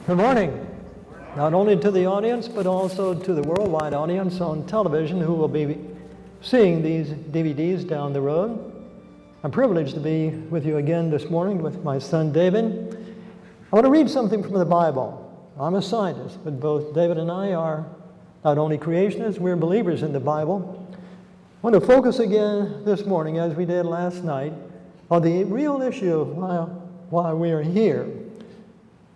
Good morning. Not only to the audience, but also to the worldwide audience on television who will be seeing these DVDs down the road. I'm privileged to be with you again this morning with my son David. I want to read something from the Bible. I'm a scientist, but both David and I are not only creationists, we're believers in the Bible. I want to focus again this morning, as we did last night, on the real issue of why we are here.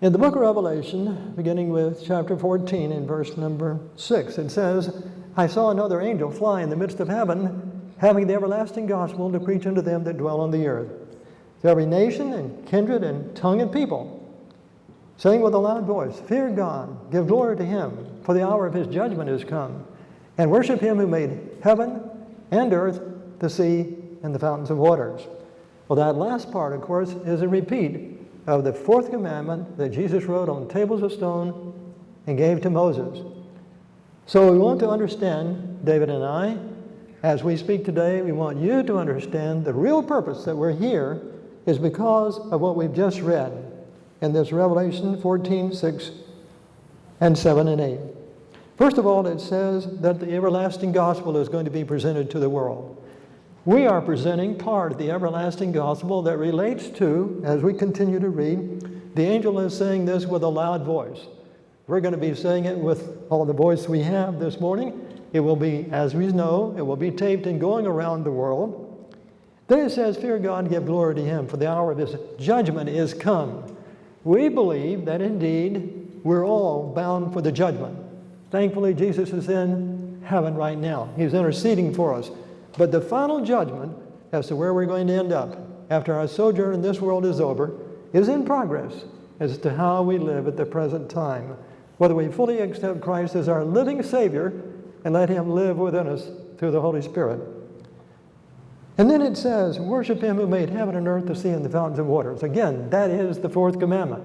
In the book of Revelation, beginning with chapter 14 and verse number 6, it says, I saw another angel fly in the midst of heaven, having the everlasting gospel to preach unto them that dwell on the earth, to every nation and kindred and tongue and people, saying with a loud voice, Fear God, give glory to him, for the hour of his judgment is come, and worship him who made heaven and earth, the sea, and the fountains of waters. Well, that last part, of course, is a repeat of the fourth commandment that Jesus wrote on tables of stone and gave to Moses. So we want to understand, David and I, as we speak today, we want you to understand the real purpose that we're here is because of what we've just read in this Revelation 14, 6, and 7 and 8. First of all, it says that the everlasting gospel is going to be presented to the world. We are presenting part of the everlasting gospel that relates to, as we continue to read, the angel is saying this with a loud voice. We're going to be saying it with all the voice we have this morning. It will be, as we know, it will be taped and going around the world. Then it says, Fear God, give glory to him, for the hour of his judgment is come. We believe that indeed we're all bound for the judgment. Thankfully, Jesus is in heaven right now. He's interceding for us. But the final judgment as to where we're going to end up after our sojourn in this world is over is in progress as to how we live at the present time, whether we fully accept Christ as our living Savior and let him live within us through the Holy Spirit. And then it says, worship him who made heaven and earth, the sea, and the fountains of waters. Again, that is the fourth commandment.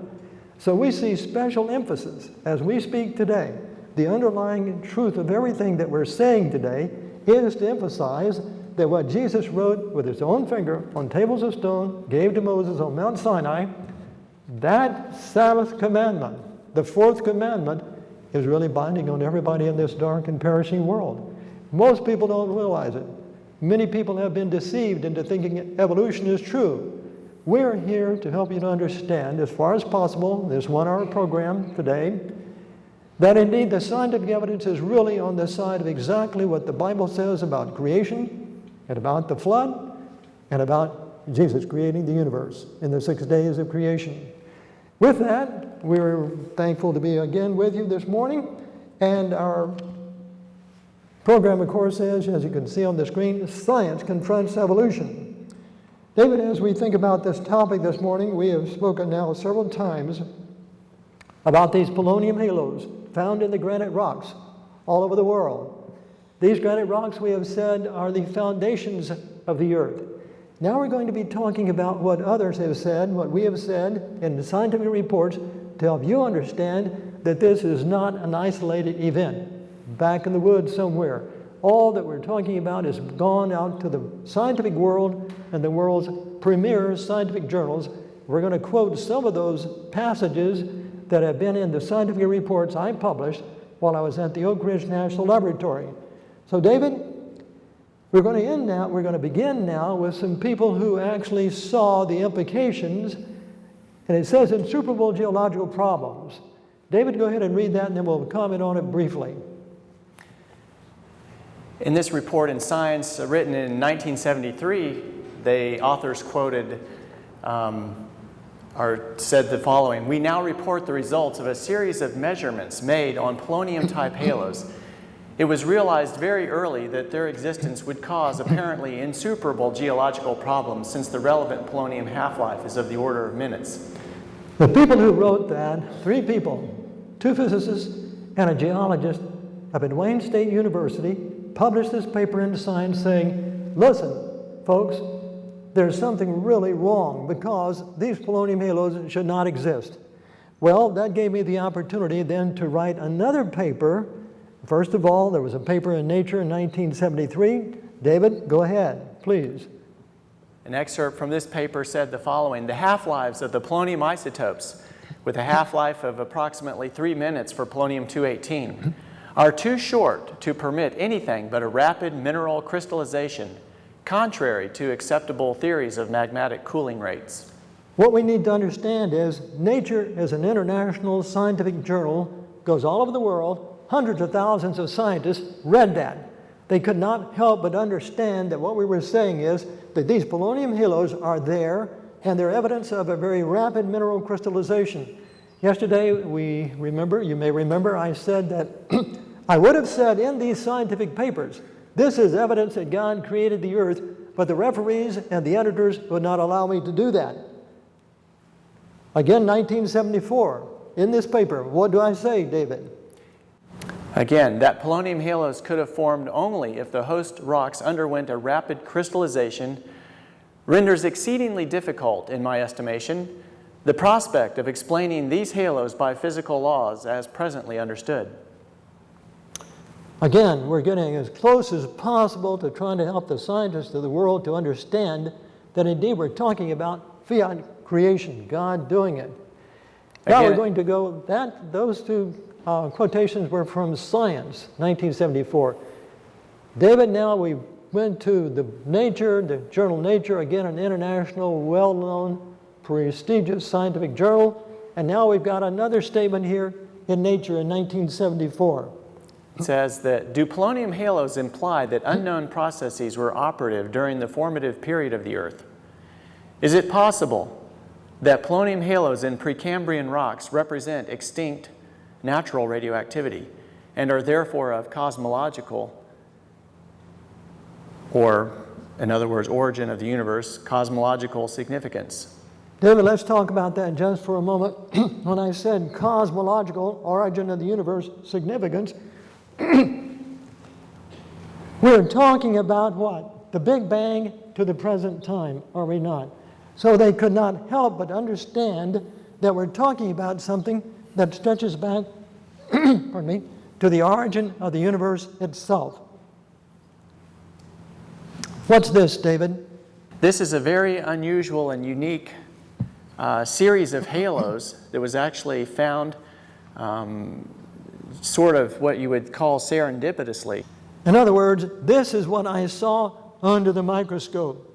So we see special emphasis as we speak today. The underlying truth of everything that we're saying today is to emphasize that what Jesus wrote with his own finger on tables of stone, gave to Moses on Mount Sinai, that Sabbath commandment, the fourth commandment, is really binding on everybody in this dark and perishing world. Most people don't realize it. Many people have been deceived into thinking evolution is true. We're here to help you to understand, as far as possible, this 1-hour program today, that indeed the scientific evidence is really on the side of exactly what the Bible says about creation and about the flood and about Jesus creating the universe in the 6 days of creation. With that, we're thankful to be again with you this morning, and our program, of course, is, as you can see on the screen, Science Confronts Evolution. David, as we think about this topic this morning, we have spoken now several times about these polonium halos found in the granite rocks all over the world. These granite rocks, we have said, are the foundations of the earth. Now we're going to be talking about what others have said, what we have said in the scientific reports to help you understand that this is not an isolated event back in the woods somewhere. All that we're talking about has gone out to the scientific world and the world's premier scientific journals. We're going to quote some of those passages that have been in the scientific reports I published while I was at the Oak Ridge National Laboratory. So David, we're going to begin now with some people who actually saw the implications, and it says insuperable geological problems. David, go ahead and read that and then we'll comment on it briefly. In this report in Science, written in 1973, the authors quoted said the following: We now report the results of a series of measurements made on polonium-type halos. It was realized very early that their existence would cause apparently insuperable geological problems, since the relevant polonium half-life is of the order of minutes. The people who wrote that, 3 people, 2 physicists and a geologist up at Wayne State University, published this paper in Science saying, listen, folks, there's something really wrong because these polonium halos should not exist. Well, that gave me the opportunity then to write another paper. First of all, there was a paper in Nature in 1973. David, go ahead, please. An excerpt from this paper said the following: the half-lives of the polonium isotopes with a half-life of approximately 3 minutes for polonium-218, are too short to permit anything but a rapid mineral crystallization, contrary to acceptable theories of magmatic cooling rates. What we need to understand is Nature is an international scientific journal, goes all over the world. Hundreds of thousands of scientists read that. They could not help but understand that what we were saying is that these polonium halos are there, and they're evidence of a very rapid mineral crystallization. Yesterday, you may remember, I said that I would have said in these scientific papers, this is evidence that God created the earth, but the referees and the editors would not allow me to do that. Again, 1974, in this paper, what do I say, David? Again, that polonium halos could have formed only if the host rocks underwent a rapid crystallization renders exceedingly difficult, in my estimation, the prospect of explaining these halos by physical laws as presently understood. Again, we're getting as close as possible to trying to help the scientists of the world to understand that indeed we're talking about fiat creation, God doing it. Now we're going to go, those two quotations were from Science, 1974. David, now we went to the journal Nature, again an international, well-known, prestigious scientific journal, and now we've got another statement here in Nature in 1974. It says that, do polonium halos imply that unknown processes were operative during the formative period of the Earth? Is it possible that polonium halos in Precambrian rocks represent extinct natural radioactivity and are therefore of cosmological, or in other words, origin of the universe, cosmological significance? David, let's talk about that just for a moment. When I said cosmological, origin of the universe, significance, we're talking about what? The Big Bang to the present time, are we not? So they could not help but understand that we're talking about something that stretches back pardon me, to the origin of the universe itself. What's this, David? This is a very unusual and unique series of halos that was actually found sort of what you would call serendipitously. In other words, this is what I saw under the microscope.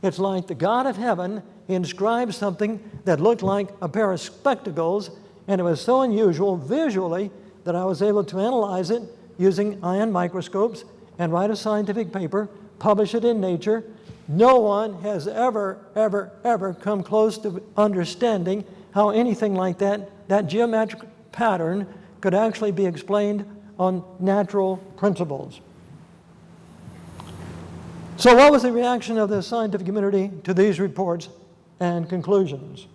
It's like the God of heaven inscribed something that looked like a pair of spectacles, and it was so unusual visually that I was able to analyze it using ion microscopes and write a scientific paper, publish it in Nature. No one has ever come close to understanding how anything like that geometric pattern could actually be explained on natural principles. So what was the reaction of the scientific community to these reports and conclusions?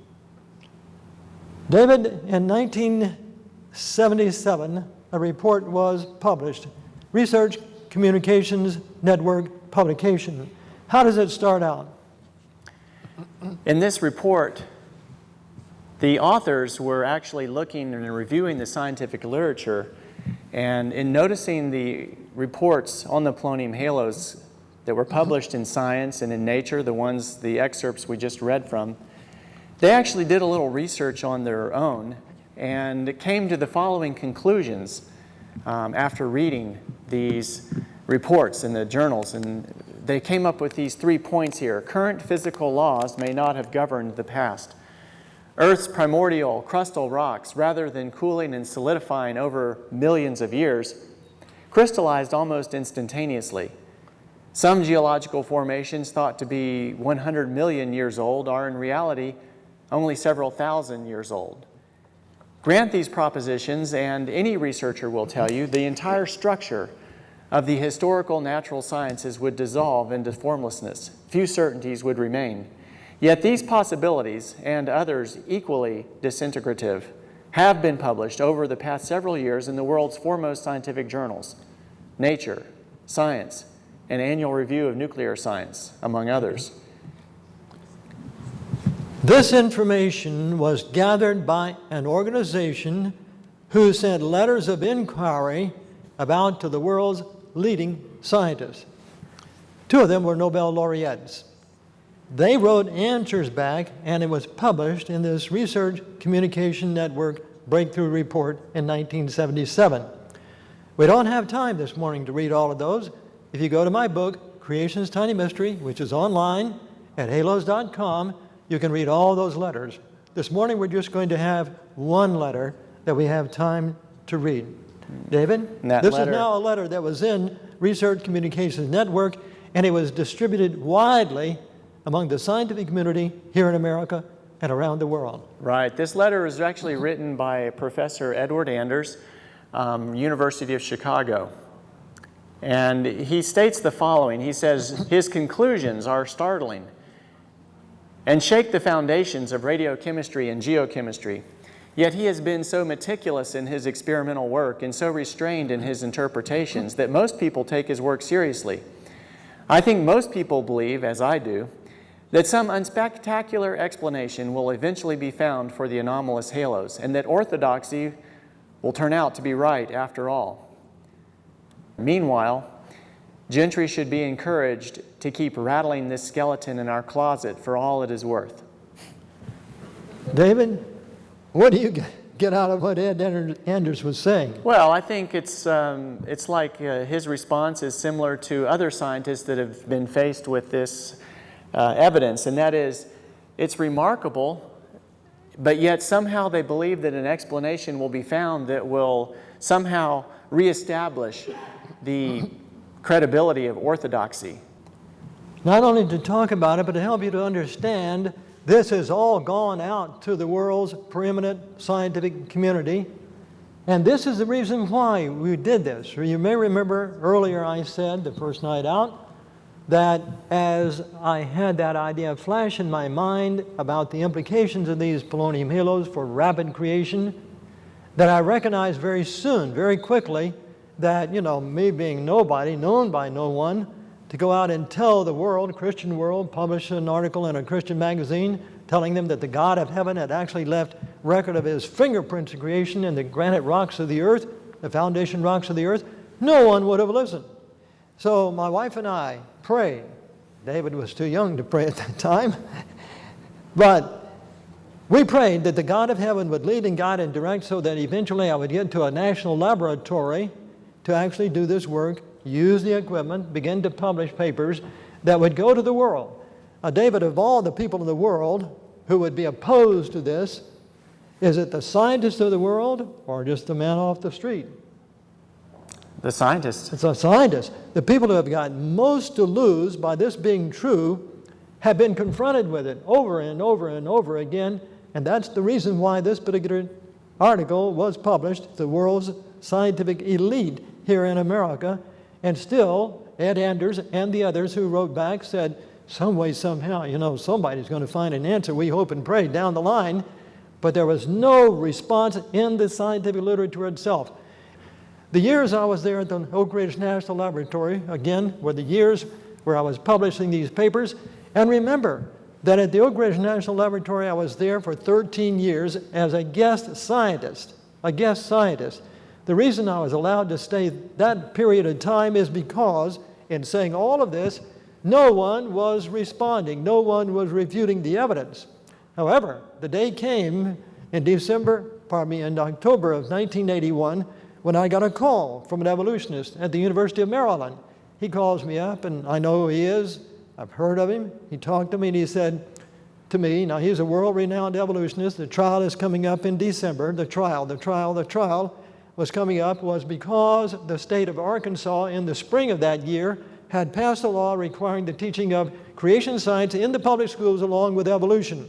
David, in 1977, a report was published, Research Communications Network publication. How does it start out? In this report, the authors were actually looking and reviewing the scientific literature, and in noticing the reports on the polonium halos that were published in Science and in Nature, the excerpts we just read from, they actually did a little research on their own and came to the following conclusions after reading these reports in the journals. And they came up with these 3 points here. Current physical laws may not have governed the past. Earth's primordial crustal rocks, rather than cooling and solidifying over millions of years, crystallized almost instantaneously. Some geological formations thought to be 100 million years old are in reality only several thousand years old. Grant these propositions, and any researcher will tell you the entire structure of the historical natural sciences would dissolve into formlessness. Few certainties would remain. Yet these possibilities, and others equally disintegrative, have been published over the past several years in the world's foremost scientific journals, Nature, Science, and Annual Review of Nuclear Science, among others. This information was gathered by an organization who sent letters of inquiry about to the world's leading scientists. 2 of them were Nobel laureates. They wrote answers back, and it was published in this Research Communication Network Breakthrough Report in 1977. We don't have time this morning to read all of those. If you go to my book, Creation's Tiny Mystery, which is online at halos.com, you can read all those letters. This morning we're just going to have one letter that we have time to read. David, this is now a letter that was in Research Communications Network, and it was distributed widely among the scientific community here in America and around the world. Right. This letter was actually written by Professor Edward Anders, University of Chicago. And he states the following. He says, his conclusions are startling and shake the foundations of radiochemistry and geochemistry. Yet he has been so meticulous in his experimental work and so restrained in his interpretations that most people take his work seriously. I think most people believe, as I do, that some unspectacular explanation will eventually be found for the anomalous halos, and that orthodoxy will turn out to be right after all. Meanwhile, Gentry should be encouraged to keep rattling this skeleton in our closet for all it is worth. David, what do you get out of what Ed Anders was saying? Well, I think it's like his response is similar to other scientists that have been faced with this evidence, and that is, it's remarkable, but yet somehow they believe that an explanation will be found that will somehow reestablish the credibility of orthodoxy. Not only to talk about it, but to help you to understand this has all gone out to the world's preeminent scientific community, and this is the reason why we did this. You may remember earlier I said the first night out that as I had that idea flash in my mind about the implications of these polonium halos for rapid creation, that I recognized very soon, very quickly, that, me being nobody, known by no one, to go out and tell the world, Christian world, publish an article in a Christian magazine telling them that the God of heaven had actually left record of his fingerprints of creation in the granite rocks of the earth, the foundation rocks of the earth, no one would have listened. So my wife and I prayed. David was too young to pray at that time. But we prayed that the God of heaven would lead and guide and direct so that eventually I would get to a national laboratory to actually do this work, use the equipment, begin to publish papers that would go to the world. Now, David, of all the people in the world who would be opposed to this, is it the scientists of the world or just the man off the street? The scientists. It's the scientists. The people who have got most to lose by this being true have been confronted with it over and over and over again, and that's the reason why this particular article was published, the world's scientific elite here in America, and still Ed Anders and the others who wrote back said, some way, somehow, somebody's going to find an answer, we hope and pray down the line, but there was no response in the scientific literature itself. The years I was there at the Oak Ridge National Laboratory, again, were the years where I was publishing these papers. And remember that at the Oak Ridge National Laboratory, I was there for 13 years as a guest scientist. The reason I was allowed to stay that period of time is because, in saying all of this, no one was responding. No one was refuting the evidence. However, the day came in October of 1981, when I got a call from an evolutionist at the University of Maryland. He calls me up, and I know who he is. I've heard of him. He talked to me, and he said to me, now he's a world-renowned evolutionist. The trial is coming up in December. The trial was coming up was because the state of Arkansas in the spring of that year had passed a law requiring the teaching of creation science in the public schools along with evolution.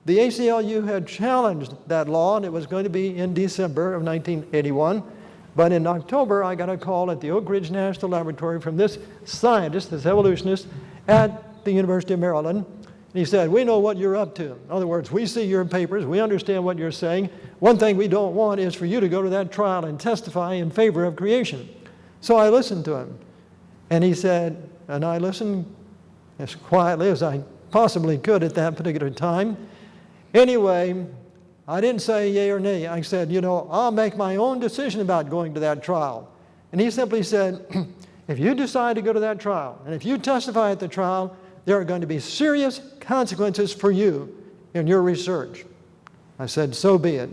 The ACLU had challenged that law, and it was going to be in December of 1981. But in October, I got a call at the Oak Ridge National Laboratory from this scientist, this evolutionist, at the University of Maryland. And he said, we know what you're up to. In other words, we see your papers, we understand what you're saying. One thing we don't want is for you to go to that trial and testify in favor of creation. So I listened to him. And he said, and I listened as quietly as I possibly could at that particular time. Anyway, I didn't say yay or nay. I said, I'll make my own decision about going to that trial. And he simply said, if you decide to go to that trial, and if you testify at the trial, there are going to be serious consequences for you in your research. I said, so be it.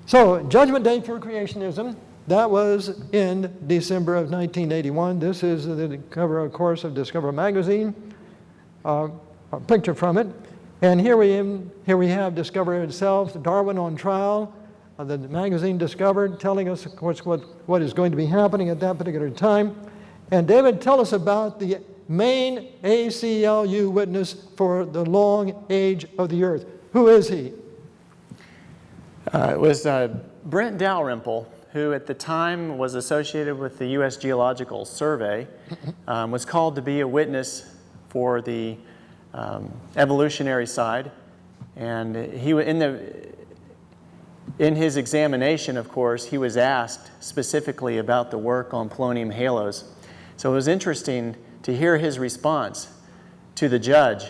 So, Judgment Day for Creationism, that was in December of 1981. This is the cover, of course, of Discover magazine, a picture from it. And here we have Discover itself, Darwin on trial, the magazine Discovered, telling us, of course, what is going to be happening at that particular time. And David, tell us about the main ACLU witness for the long age of the earth. Who is he? It was Brent Dalrymple, who at the time was associated with the U.S. Geological Survey, was called to be a witness for the evolutionary side. And he in his examination, of course, he was asked specifically about the work on polonium halos. So it was interesting to hear his response to the judge,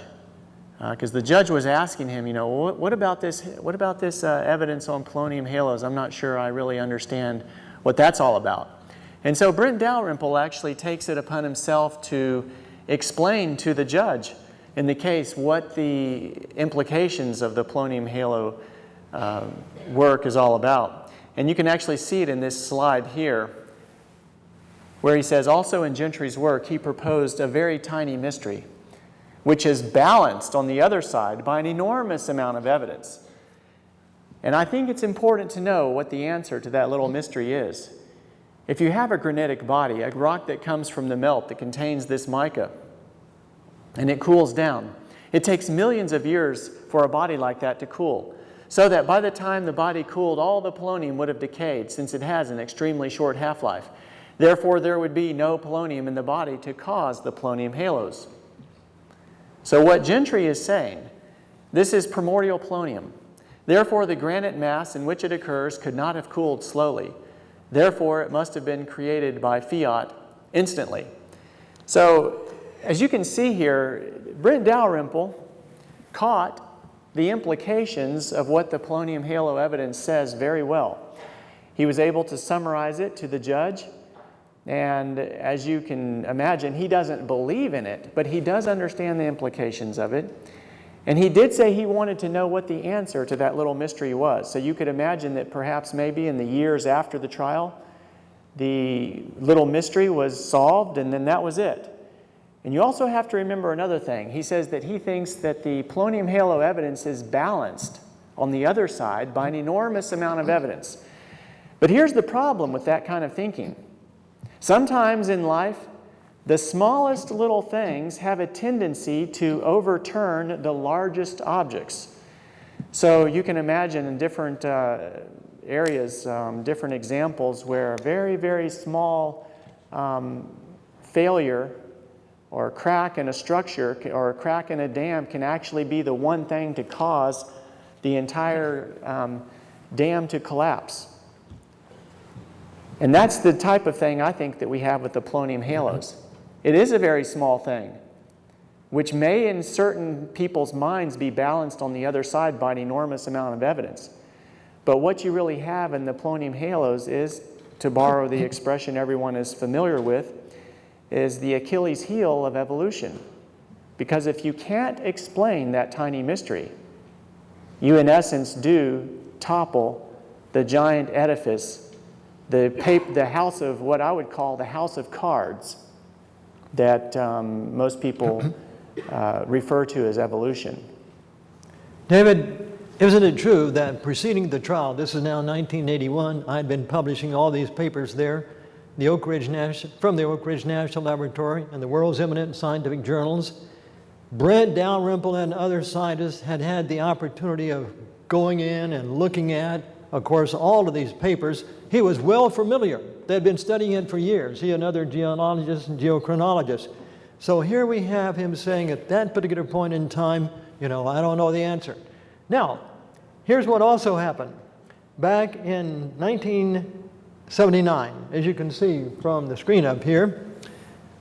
because the judge was asking him, what about this evidence on polonium halos? I'm not sure I really understand what that's all about. And so Brent Dalrymple actually takes it upon himself to explain to the judge in the case what the implications of the polonium halo work is all about. And you can actually see it in this slide here, where he says, also in Gentry's work, he proposed a very tiny mystery, which is balanced on the other side by an enormous amount of evidence. And I think it's important to know what the answer to that little mystery is. If you have a granitic body, a rock that comes from the melt that contains this mica, and it cools down, it takes millions of years for a body like that to cool, so that by the time the body cooled, all the polonium would have decayed, since it has an extremely short half-life. Therefore, there would be no polonium in the body to cause the polonium halos. So what Gentry is saying, this is primordial polonium. Therefore, the granite mass in which it occurs could not have cooled slowly. Therefore, it must have been created by fiat instantly. So, as you can see here, Brent Dalrymple caught the implications of what the polonium halo evidence says very well. He was able to summarize it to the judge, and as you can imagine, he doesn't believe in it, but he does understand the implications of it. And he did say he wanted to know what the answer to that little mystery was. So you could imagine that perhaps maybe in the years after the trial, the little mystery was solved, and then that was it. And you also have to remember another thing. He says that he thinks that the polonium halo evidence is balanced on the other side by an enormous amount of evidence. But here's the problem with that kind of thinking. Sometimes in life, the smallest little things have a tendency to overturn the largest objects. So you can imagine in different areas, different examples where a very, very small failure or crack in a structure or a crack in a dam can actually be the one thing to cause the entire dam to collapse. And that's the type of thing I think that we have with the polonium halos. It is a very small thing, which may in certain people's minds be balanced on the other side by an enormous amount of evidence. But what you really have in the polonium halos is, to borrow the expression everyone is familiar with, is the Achilles heel of evolution. Because if you can't explain that tiny mystery, you in essence do topple the giant edifice, the house of what I would call the house of cards that most people refer to as evolution. David, isn't it true that preceding the trial, this is now 1981, I had been publishing all these papers there, from the Oak Ridge National Laboratory and the world's eminent scientific journals. Brent Dalrymple and other scientists had had the opportunity of going in and looking at, of course, all of these papers. He was well familiar. They had been studying it for years, he and other geologists and geochronologists. So here we have him saying at that particular point in time, I don't know the answer. Now, here's what also happened. Back in 1979, as you can see from the screen up here,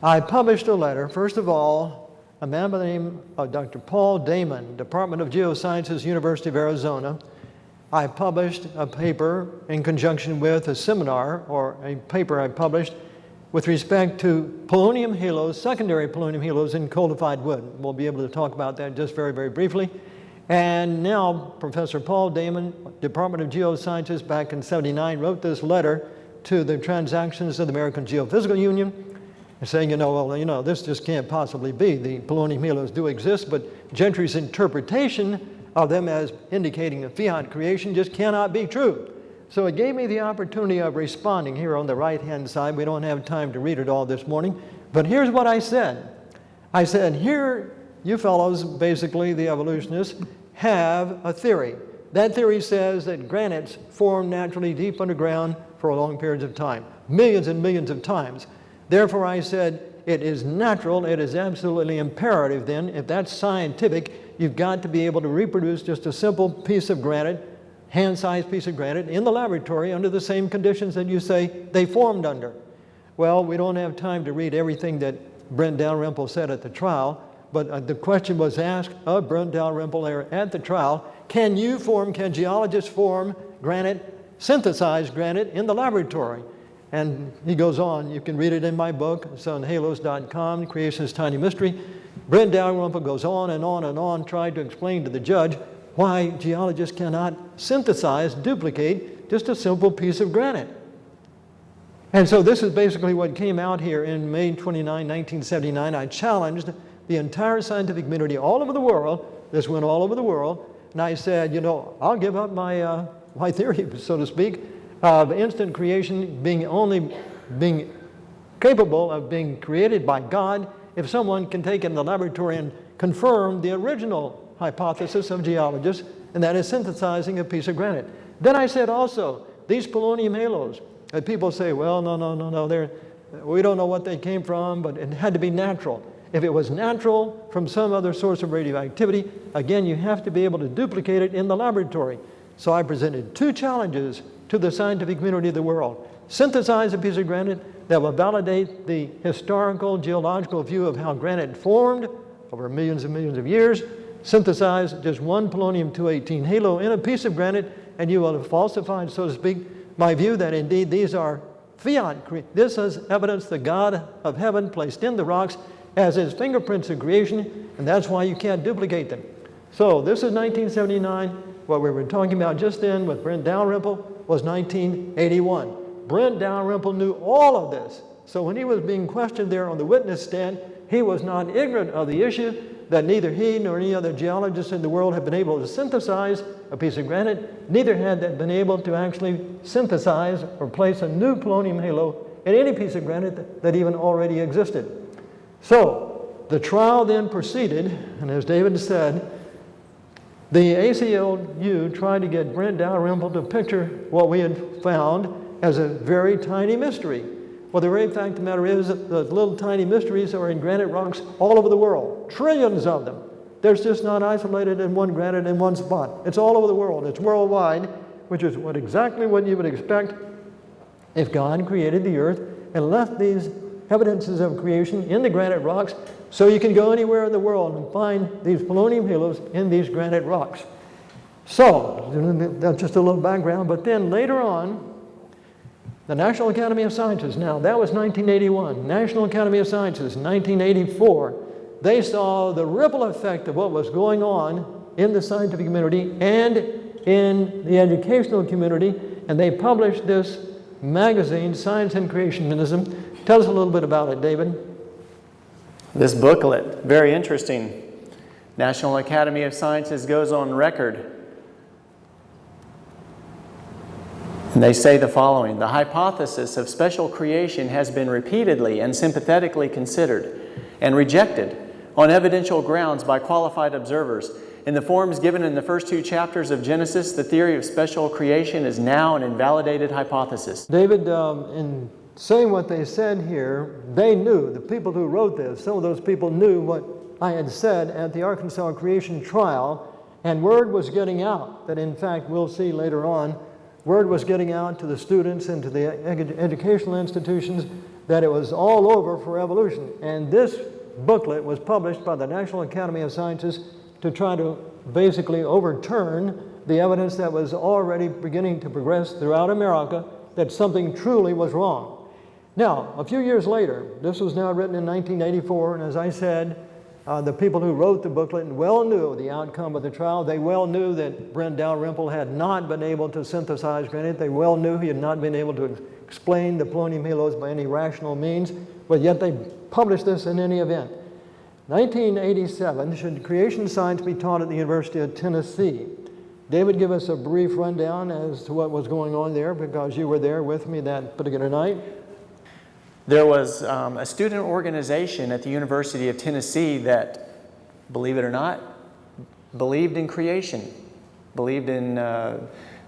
I published a letter. First of all, a man by the name of Dr. Paul Damon, Department of Geosciences, University of Arizona. I published a paper in conjunction with a seminar, or a paper I published with respect to polonium halos, secondary polonium halos in codified wood. We'll be able to talk about that just very, very briefly. And now Professor Paul Damon, Department of Geosciences, back in '79, wrote this letter to the Transactions of the American Geophysical Union, saying, this just can't possibly be. The polonium halos do exist, but Gentry's interpretation of them as indicating a fiat creation just cannot be true. So it gave me the opportunity of responding here on the right-hand side. We don't have time to read it all this morning, but here's what I said. I said, here, you fellows, basically the evolutionists, have a theory. That theory says that granites form naturally deep underground for long periods of time, millions and millions of times. Therefore, I said, it is natural, it is absolutely imperative then, if that's scientific, you've got to be able to reproduce just a simple piece of granite, hand-sized piece of granite, in the laboratory under the same conditions that you say they formed under. Well, we don't have time to read everything that Brent Dalrymple said at the trial, but the question was asked of Brent Dalrymple there at the trial, can geologists form granite, synthesized granite in the laboratory? And he goes on, you can read it in my book, it's on halos.com, Creation's Tiny Mystery. Brent Dalrymple goes on and on and on, trying to explain to the judge why geologists cannot synthesize, duplicate just a simple piece of granite. And so this is basically what came out here in May 29, 1979. I challenged the entire scientific community all over the world. This went all over the world. And I said, I'll give up my theory, so to speak, of instant creation being capable of being created by God if someone can take it in the laboratory and confirm the original hypothesis of geologists, and that is synthesizing a piece of granite. Then I said also, these polonium halos, that people say, well, no, we don't know what they came from, but it had to be natural. If it was natural from some other source of radioactivity, again, you have to be able to duplicate it in the laboratory. So I presented two challenges to the scientific community of the world. Synthesize a piece of granite that will validate the historical geological view of how granite formed over millions and millions of years. Synthesize just one polonium-218 halo in a piece of granite, and you will have falsified, so to speak, my view that indeed these are fiat. This is evidence the God of heaven placed in the rocks as his fingerprints of creation, and that's why you can't duplicate them. So this is 1979. What we were talking about just then with Brent Dalrymple was 1981. Brent Dalrymple knew all of this. So when he was being questioned there on the witness stand, he was not ignorant of the issue that neither he nor any other geologist in the world had been able to synthesize a piece of granite. Neither had they been able to actually synthesize or place a new polonium halo in any piece of granite that even already existed. So the trial then proceeded, and as David said, the ACLU tried to get Brent Dalrymple to picture what we had found as a very tiny mystery. Well, the very fact of the matter is that those little tiny mysteries are in granite rocks all over the world, trillions of them. They're just not isolated in one granite in one spot. It's all over the world. It's worldwide, which is exactly what you would expect if God created the earth and left these evidences of creation in the granite rocks, so you can go anywhere in the world and find these polonium halos in these granite rocks. So, that's just a little background, but then later on, the National Academy of Sciences, now that was 1981, National Academy of Sciences, 1984, they saw the ripple effect of what was going on in the scientific community and in the educational community, and they published this magazine, Science and Creationism. Tell us a little bit about it, David. This booklet, very interesting. National Academy of Sciences goes on record. And they say the following: the hypothesis of special creation has been repeatedly and sympathetically considered and rejected on evidential grounds by qualified observers. In the forms given in the first two chapters of Genesis, the theory of special creation is now an invalidated hypothesis. David, in saying what they said here, they knew, the people who wrote this, some of those people knew what I had said at the Arkansas creation trial, and word was getting out that, in fact, we'll see later on, word was getting out to the students and to the educational institutions that it was all over for evolution. And this booklet was published by the National Academy of Sciences to try to basically overturn the evidence that was already beginning to progress throughout America that something truly was wrong. Now, a few years later, this was now written in 1984, and as I said, the people who wrote the booklet well knew the outcome of the trial. They well knew that Brent Dalrymple had not been able to synthesize granite. They well knew he had not been able to explain the polonium halos by any rational means, but yet they published this in any event. 1987, should creation science be taught at the University of Tennessee? David, give us a brief rundown as to what was going on there, because you were there with me that particular night. There was a student organization at the University of Tennessee that, believe it or not, believed in creation, believed in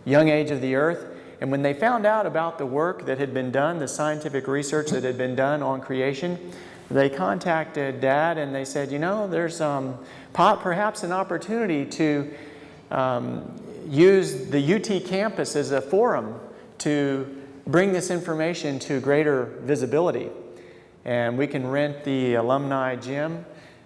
young age of the earth. And when they found out about the work that had been done, the scientific research that had been done on creation, they contacted Dad and they said, you know, there's perhaps an opportunity to use the UT campus as a forum to bring this information to greater visibility. And we can rent the alumni gym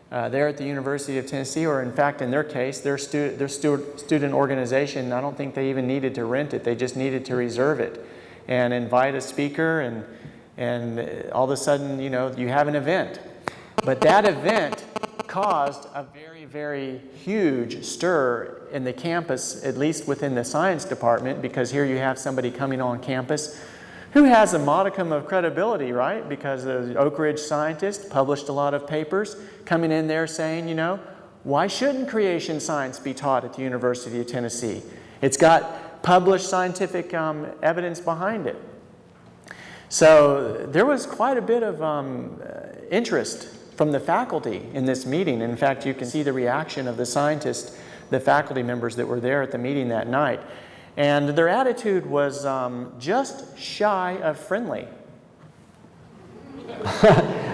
there at the University of Tennessee, or in fact, in their case, their student organization, I don't think they even needed to rent it. They just needed to reserve it and invite a speaker, and all of a sudden, you know, you have an event. But that event caused a very, very huge stir in the campus, at least within the science department, because here you have somebody coming on campus who has a modicum of credibility, right? Because the Oak Ridge scientist published a lot of papers coming in there saying, you know, why shouldn't creation science be taught at the University of Tennessee? It's got published scientific evidence behind it. So there was quite a bit of interest from the faculty in this meeting. In fact, you can see the reaction of the scientists, the faculty members that were there at the meeting that night. And their attitude was just shy of friendly.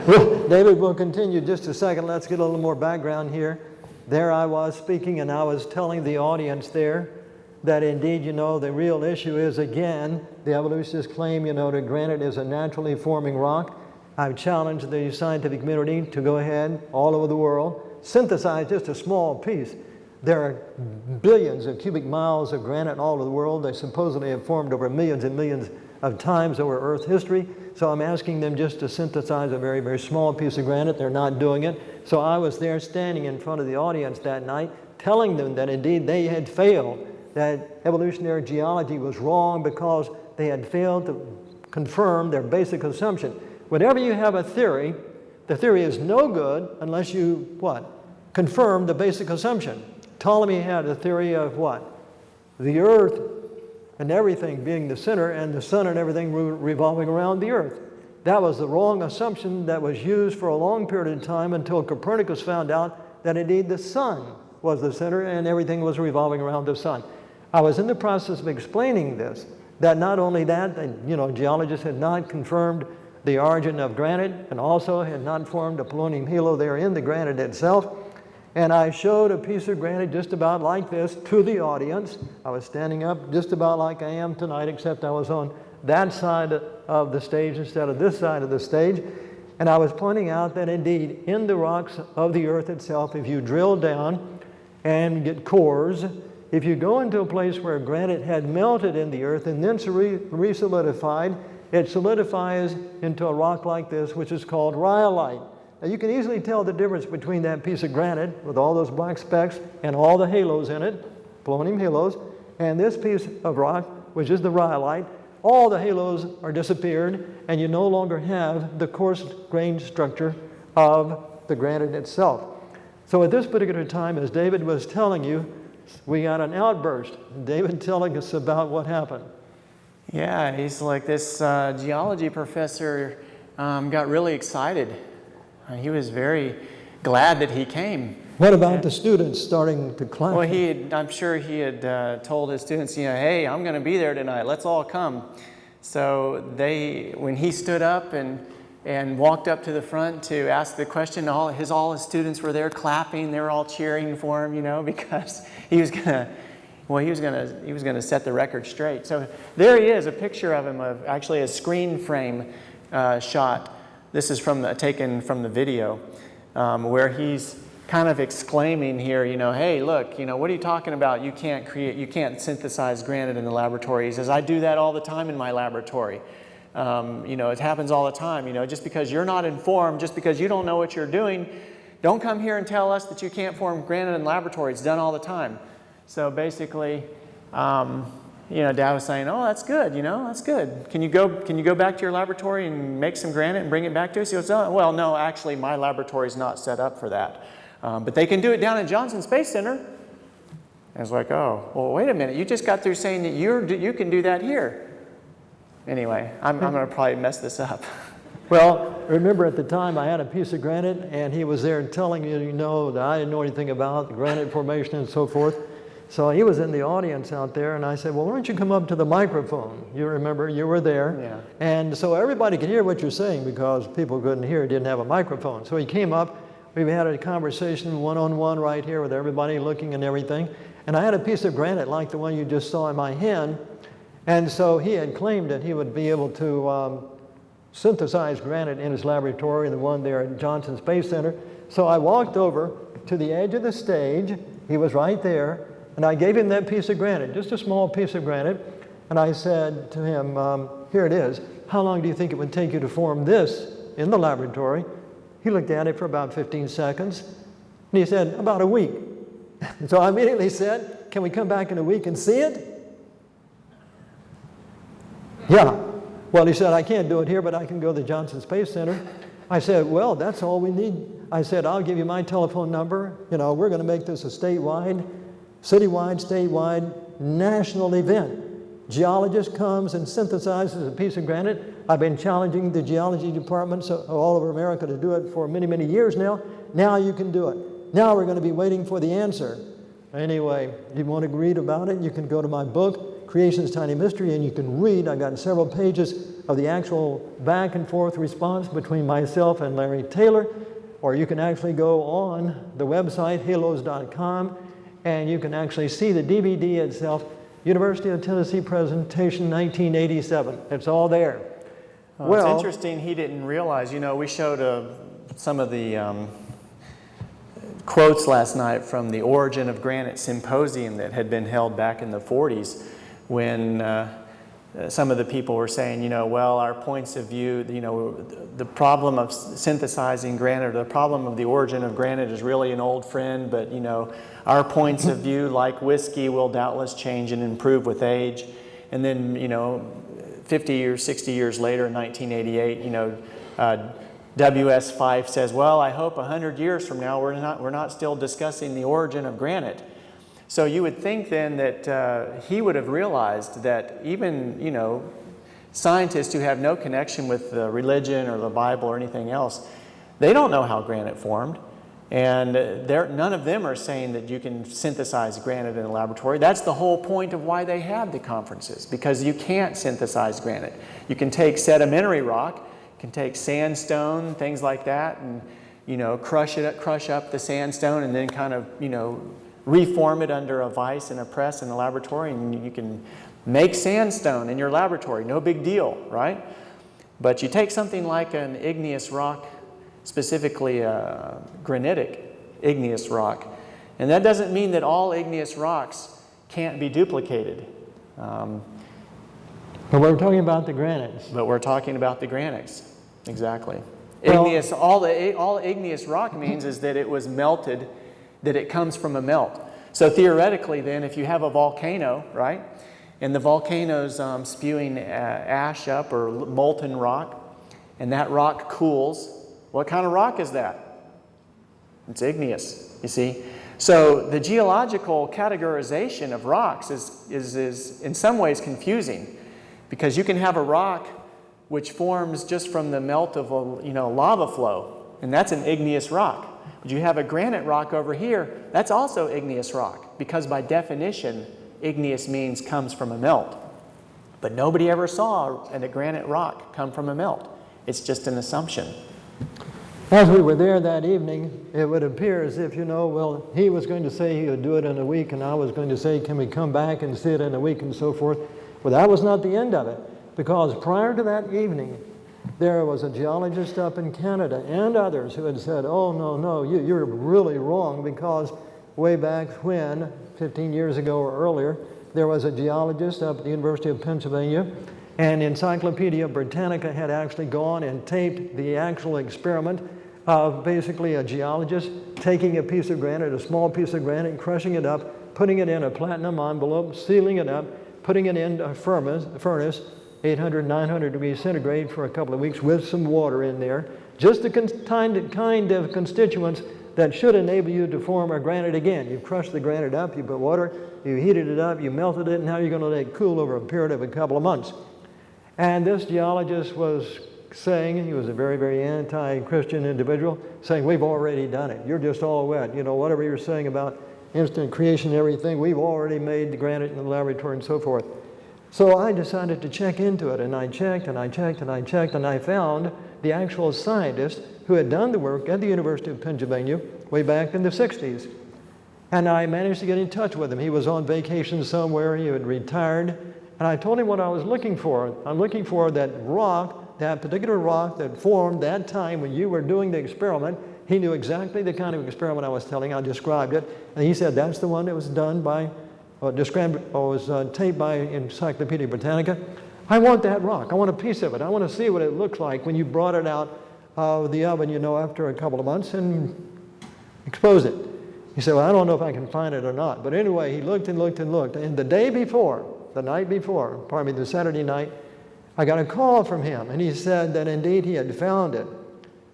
Well, David, we'll continue just a second. Let's get a little more background here. There I was speaking, and I was telling the audience there that indeed, you know, the real issue is, again, the evolutionists claim, you know, that granite is a naturally forming rock. I've challenged the scientific community to go ahead all over the world, synthesize just a small piece. There are billions of cubic miles of granite all over the world. They supposedly have formed over millions and millions of times over Earth history. So I'm asking them just to synthesize a very, very small piece of granite. They're not doing it. So I was there standing in front of the audience that night, telling them that indeed they had failed, that evolutionary geology was wrong because they had failed to confirm their basic assumption. Whenever you have a theory, the theory is no good unless you, what? Confirm the basic assumption. Ptolemy had a theory of what? The earth and everything being the center, and the sun and everything revolving around the earth. That was the wrong assumption that was used for a long period of time until Copernicus found out that indeed the sun was the center and everything was revolving around the sun. I was in the process of explaining this, that not only that, you know, geologists had not confirmed the origin of granite and also had not formed a polonium halo there in the granite itself. And I showed a piece of granite just about like this to the audience. I was standing up just about like I am tonight, except I was on that side of the stage instead of this side of the stage. And I was pointing out that indeed in the rocks of the earth itself, if you drill down and get cores, if you go into a place where granite had melted in the earth and then re-solidified, it solidifies into a rock like this, which is called rhyolite. Now you can easily tell the difference between that piece of granite with all those black specks and all the halos in it, polonium halos, and this piece of rock, which is the rhyolite. All the halos are disappeared, and you no longer have the coarse-grained structure of the granite itself. So at this particular time, as David was telling you, we got an outburst. David telling us about what happened. Yeah, he's like, this geology professor got really excited. He was very glad that he came. What about the students starting to clap? Well, I'm sure he had told his students, you know, hey, I'm going to be there tonight. Let's all come. So when he stood up and walked up to the front to ask the question, all his students were there clapping. They were all cheering for him, you know, because he was going to set the record straight. So there he is, a picture of him, of actually a screen frame shot. This is taken from the video, where he's kind of exclaiming here, you know, hey, look, you know, what are you talking about? You can't synthesize granite in the laboratory. He says, I do that all the time in my laboratory. You know, it happens all the time. You know, just because you're not informed, just because you don't know what you're doing, don't come here and tell us that you can't form granite in the laboratory. It's done all the time. So basically, you know, Dad was saying, "Oh, that's good. You know, that's good. Can you go back to your laboratory and make some granite and bring it back to us?" He goes, "Oh, well, no, actually, my laboratory is not set up for that. But they can do it down at Johnson Space Center." I was like, "Oh, well, wait a minute. You just got through saying that you can do that here." Anyway, I'm going to probably mess this up. Well, remember at the time I had a piece of granite, and he was there telling you know, that I didn't know anything about the granite formation and so forth. So he was in the audience out there, and I said, "Well, why don't you come up to the microphone?" You remember, you were there. Yeah. And so everybody could hear what you're saying because people couldn't hear, didn't have a microphone. So he came up, we had a conversation one-on-one right here with everybody looking and everything. And I had a piece of granite like the one you just saw in my hand. And so he had claimed that he would be able to synthesize granite in his laboratory, the one there at Johnson Space Center. So I walked over to the edge of the stage. He was right there. And I gave him that piece of granite, just a small piece of granite. And I said to him, "Here it is. How long do you think it would take you to form this in the laboratory?" He looked at it for about 15 seconds. And he said, "About a week." So I immediately said, "Can we come back in a week and see it?" "Yeah." Well, he said, "I can't do it here, but I can go to the Johnson Space Center." I said, "Well, that's all we need." I said, "I'll give you my telephone number. You know, we're going to make this a citywide, statewide, national event. Geologist comes and synthesizes a piece of granite. I've been challenging the geology departments all over America to do it for many, many years now. Now you can do it. Now we're going to be waiting for the answer." Anyway, if you want to read about it, you can go to my book, Creation's Tiny Mystery, and you can read. I've got several pages of the actual back and forth response between myself and Larry Taylor. Or you can actually go on the website, halos.com, and you can actually see the DVD itself, University of Tennessee presentation, 1987. It's all there. Well, it's interesting he didn't realize, you know, we showed some of the quotes last night from the Origin of Granite Symposium that had been held back in the 40s when some of the people were saying, you know, well, our points of view, you know, the problem of synthesizing granite, or the problem of the origin of granite is really an old friend, but, you know, our points of view, like whiskey, will doubtless change and improve with age. And then, you know, 50 or 60 years later in 1988, you know, W.S. Fife says, well, I hope 100 years from now we're not still discussing the origin of granite. So you would think then that he would have realized that even, you know, scientists who have no connection with the religion or the Bible or anything else, they don't know how granite formed. And none of them are saying that you can synthesize granite in a laboratory. That's the whole point of why they have the conferences, because you can't synthesize granite. You can take sedimentary rock, you can take sandstone, things like that, and, you know, crush up the sandstone and then kind of, you know, reform it under a vise and a press in the laboratory, and you can make sandstone in your laboratory. No big deal, right? But you take something like an igneous rock, specifically a granitic igneous rock, and that doesn't mean that all igneous rocks can't be duplicated. But we're talking about the granites. But we're talking about the granites, exactly. Well, Igneous, all igneous rock means is that it was melted, that it comes from a melt. So theoretically then, if you have a volcano, right, and the volcano's spewing ash up or molten rock, and that rock cools, what kind of rock is that? It's igneous, you see. So the geological categorization of rocks is in some ways confusing, because you can have a rock which forms just from the melt of a, you know, lava flow, and that's an igneous rock. But you have a granite rock over here, that's also igneous rock, because by definition, igneous means comes from a melt. But nobody ever saw a granite rock come from a melt. It's just an assumption. As we were there that evening, it would appear as if, you know, well, he was going to say he would do it in a week, and I was going to say, can we come back and see it in a week and so forth. Well, that was not the end of it, because prior to that evening, there was a geologist up in Canada and others who had said, oh, no, you're really wrong, because way back when, 15 years ago or earlier, there was a geologist up at the University of Pennsylvania, And Encyclopedia Britannica had actually gone and taped the actual experiment of basically a geologist taking a piece of granite, a small piece of granite, crushing it up, putting it in a platinum envelope, sealing it up, putting it in a furnace, 800, 900 degrees centigrade for a couple of weeks with some water in there, just the kind of constituents that should enable you to form a granite again. You crushed the granite up, you put water, you heated it up, you melted it, and now you're going to let it cool over a period of a couple of months. And this geologist was saying, he was a very, very anti-Christian individual, saying, we've already done it. You're just all wet. You know, whatever you're saying about instant creation and everything, we've already made the granite in the laboratory and so forth. So I decided to check into it, and I checked, and I checked, and I checked, and I found the actual scientist who had done the work at the University of Pennsylvania way back in the 60s. And I managed to get in touch with him. He was on vacation somewhere, he had retired, and I told him what I was looking for. I'm looking for that rock, that particular rock that formed that time when you were doing the experiment. He knew exactly the kind of experiment I was telling. I described it, and he said that's the one that was done by, taped by Encyclopedia Britannica. I want that rock. I want a piece of it. I want to see what it looks like when you brought it out of the oven, you know, after a couple of months and exposed it. He said, well, I don't know if I can find it or not. But anyway, he looked and looked and looked. And the night before, the Saturday night, I got a call from him, and he said that indeed he had found it.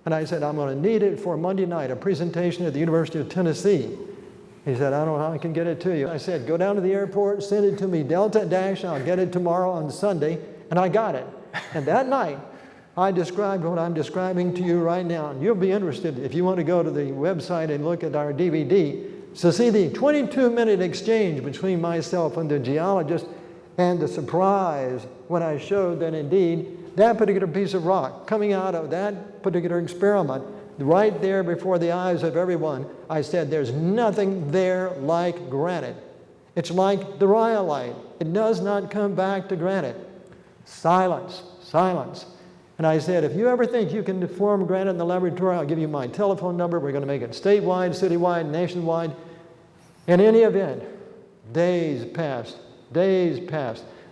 And I said, I'm going to need it for Monday night, a presentation at the University of Tennessee. He said, I don't know how I can get it to you. I said, go down to the airport, send it to me, Delta Dash, I'll get it tomorrow on Sunday. And I got it. And that night, I described what I'm describing to you right now. And you'll be interested, if you want to go to the website and look at our DVD, to see the 22-minute exchange between myself and the geologist, and the surprise when I showed that indeed that particular piece of rock coming out of that particular experiment, right there before the eyes of everyone, I said, there's nothing there like granite. It's like the rhyolite. It does not come back to granite. Silence, silence. And I said, if you ever think you can form granite in the laboratory, I'll give you my telephone number. We're going to make it statewide, citywide, nationwide. In any event, days passed.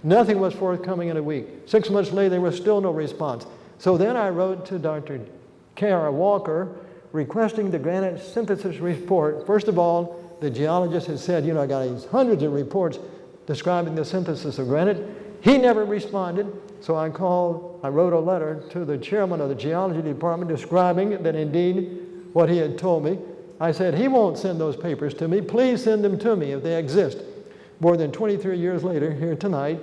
Nothing was forthcoming in a week. 6 months later, there was still no response. So then I wrote to Dr. Kara Walker requesting the granite synthesis report. First of all, the geologist had said, you know, I got these hundreds of reports describing the synthesis of granite. He never responded, so I wrote a letter to the chairman of the geology department describing that indeed what he had told me. I said, he won't send those papers to me. Please send them to me if they exist. More than 23 years later, here tonight,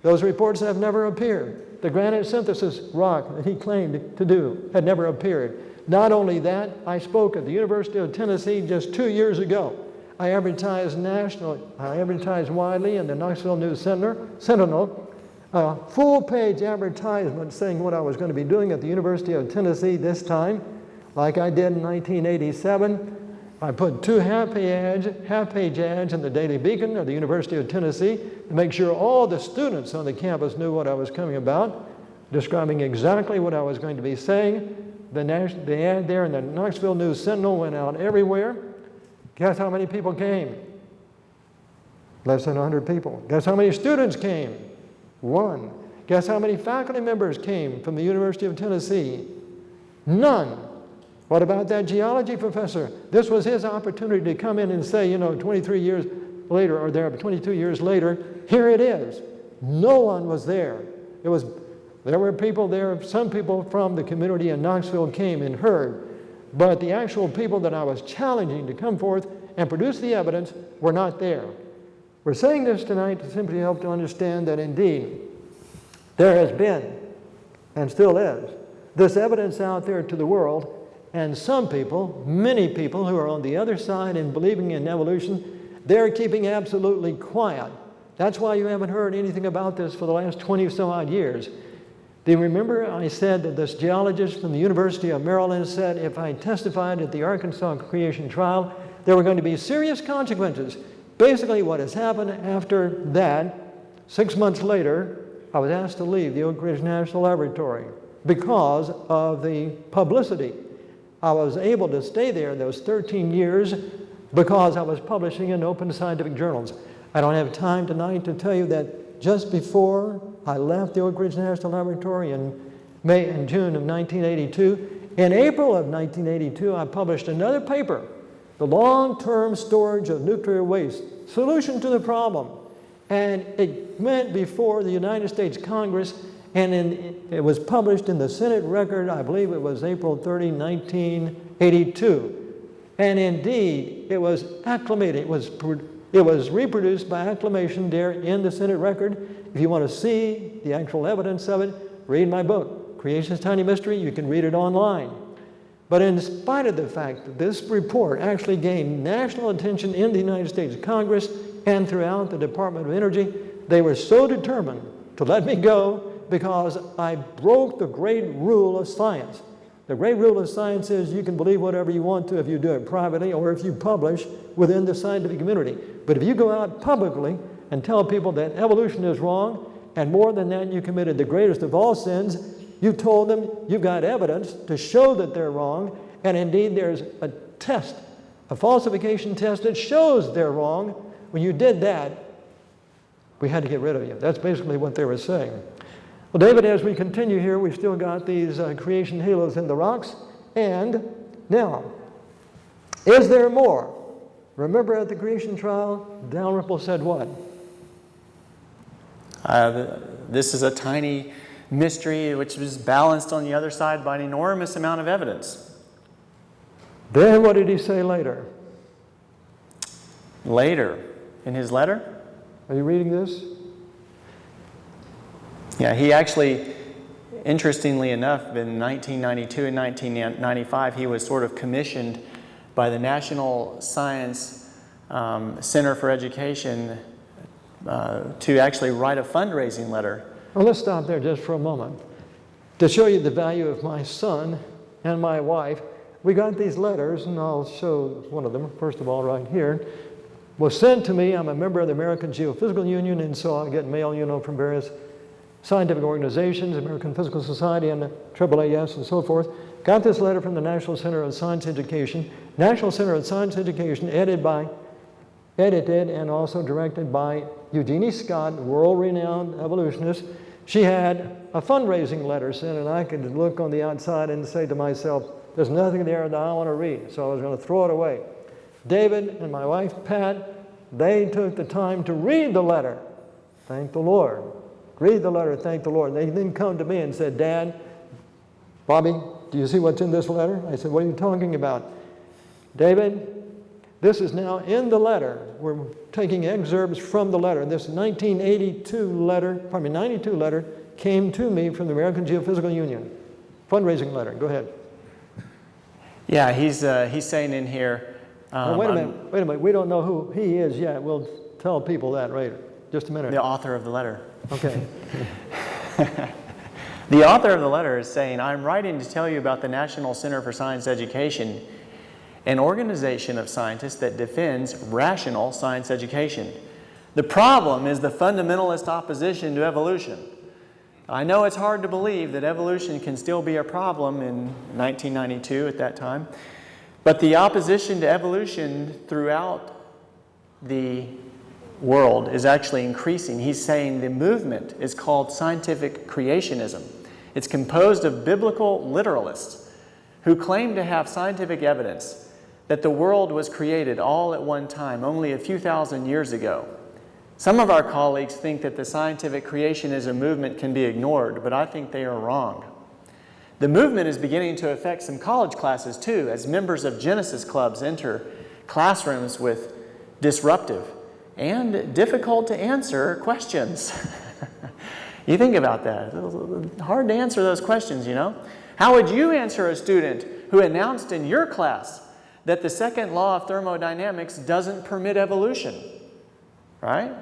those reports have never appeared. The granite synthesis rock that he claimed to do had never appeared. Not only that, I spoke at the University of Tennessee just 2 years ago. I advertised widely in the Knoxville News Sentinel, a full-page advertisement saying what I was going to be doing at the University of Tennessee this time, like I did in 1987. I put 2 half-page ads in the Daily Beacon of the University of Tennessee to make sure all the students on the campus knew what I was coming about, describing exactly what I was going to be saying. The ad there in the Knoxville News Sentinel went out everywhere. Guess how many people came? Less than 100 people. Guess how many students came? 1. Guess how many faculty members came from the University of Tennessee? None. What about that geology professor? This was his opportunity to come in and say, you know, 23 years later, or 22 years later, here it is. No one was there. There were people there, some people from the community in Knoxville came and heard, but the actual people that I was challenging to come forth and produce the evidence were not there. We're saying this tonight to simply help to understand that indeed there has been, and still is, this evidence out there to the world. And some people, many people who are on the other side and believing in evolution, they're keeping absolutely quiet. That's why you haven't heard anything about this for the last 20 some odd years. Do you remember I said that this geologist from the University of Maryland said if I testified at the Arkansas creation trial, there were going to be serious consequences. Basically what has happened after that, 6 months later, I was asked to leave the Oak Ridge National Laboratory because of the publicity. I was able to stay there those 13 years because I was publishing in open scientific journals. I don't have time tonight to tell you that just before I left the Oak Ridge National Laboratory in June of 1982. In April of 1982, I published another paper, The Long-Term Storage of Nuclear Waste, Solution to the Problem. And it went before the United States Congress, and it was published in the Senate Record, I believe it was April 30, 1982. And indeed, it was acclamated. It was reproduced by acclamation there in the Senate Record. If you want to see the actual evidence of it, read my book, Creation's Tiny Mystery. You can read it online. But in spite of the fact that this report actually gained national attention in the United States Congress and throughout the Department of Energy, they were so determined to let me go because I broke the great rule of science. The great rule of science is you can believe whatever you want to if you do it privately or if you publish within the scientific community. But if you go out publicly and tell people that evolution is wrong, and more than that, you committed the greatest of all sins, you told them you've got evidence to show that they're wrong, and indeed there's a test, a falsification test that shows they're wrong. When you did that, we had to get rid of you. That's basically what they were saying. Well, David, as we continue here, we've still got these creation halos in the rocks. And now, is there more? Remember at the creation trial, Dalrymple said what? This is a tiny mystery which was balanced on the other side by an enormous amount of evidence. Then what did he say later? Later, in his letter? Are you reading this? Yeah, he actually, interestingly enough, in 1992 and 1995, he was sort of commissioned by the National Science Center for Education to actually write a fundraising letter. Well, let's stop there just for a moment. To show you the value of my son and my wife, we got these letters, and I'll show one of them, first of all, right here. Was sent to me. I'm a member of the American Geophysical Union, and so I get mail, from various scientific organizations, American Physical Society and the AAAS and so forth. Got this letter from the National Center of Science Education. National Center of Science Education, edited and also directed by Eugenie Scott, world-renowned evolutionist. She had a fundraising letter sent, and I could look on the outside and say to myself, there's nothing there that I want to read, so I was going to throw it away. David and my wife, Pat, they took the time to read the letter. Thank the Lord. Read the letter, thank the Lord. They then come to me and said, Dad, Bobby, do you see what's in this letter? I said, what are you talking about? David, this is now in the letter. We're taking excerpts from the letter. This 92 letter came to me from the American Geophysical Union. Fundraising letter. Go ahead. Yeah, he's saying in here. Wait a minute. We don't know who he is yet. We'll tell people that later. Just a minute. The author of the letter. Okay. The author of the letter is saying, I'm writing to tell you about the National Center for Science Education, an organization of scientists that defends rational science education. The problem is the fundamentalist opposition to evolution. I know it's hard to believe that evolution can still be a problem in 1992 at that time, but the opposition to evolution throughout the world is actually increasing. He's saying the movement is called scientific creationism. It's composed of biblical literalists who claim to have scientific evidence that the world was created all at one time, only a few thousand years ago. Some of our colleagues think that the scientific creationism movement can be ignored, but I think they are wrong. The movement is beginning to affect some college classes too, as members of Genesis clubs enter classrooms with disruptive and difficult to answer questions. You think about that. It's hard to answer those questions, How would you answer a student who announced in your class that the second law of thermodynamics doesn't permit evolution, right?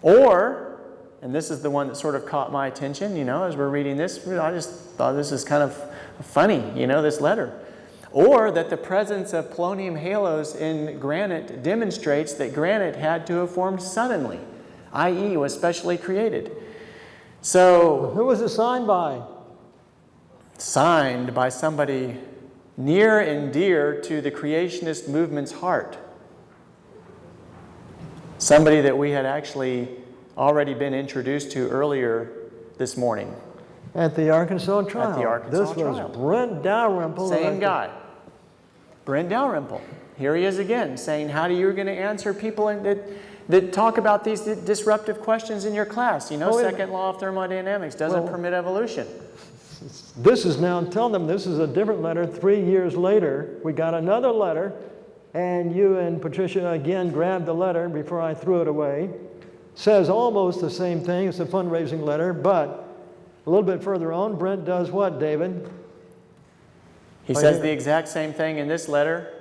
Or, and this is the one that sort of caught my attention, as we're reading this, I just thought this is kind of funny, this letter. Or that the presence of polonium halos in granite demonstrates that granite had to have formed suddenly, i.e. was specially created. So, who was it signed by? Signed by somebody near and dear to the creationist movement's heart. Somebody that we had actually already been introduced to earlier this morning. At the Arkansas trial. At the Arkansas this trial. was Brent Dalrymple. Same guy. Brent Dalrymple. Here he is again saying, how are you going to answer people that talk about these disruptive questions in your class? You know, second law of thermodynamics doesn't permit evolution. This is now, tell them this is a different letter. 3 years later, we got another letter, and you and Patricia again grabbed the letter before I threw it away. Says almost the same thing. It's a fundraising letter, but a little bit further on, Brent does what, David? He says the exact same thing in this letter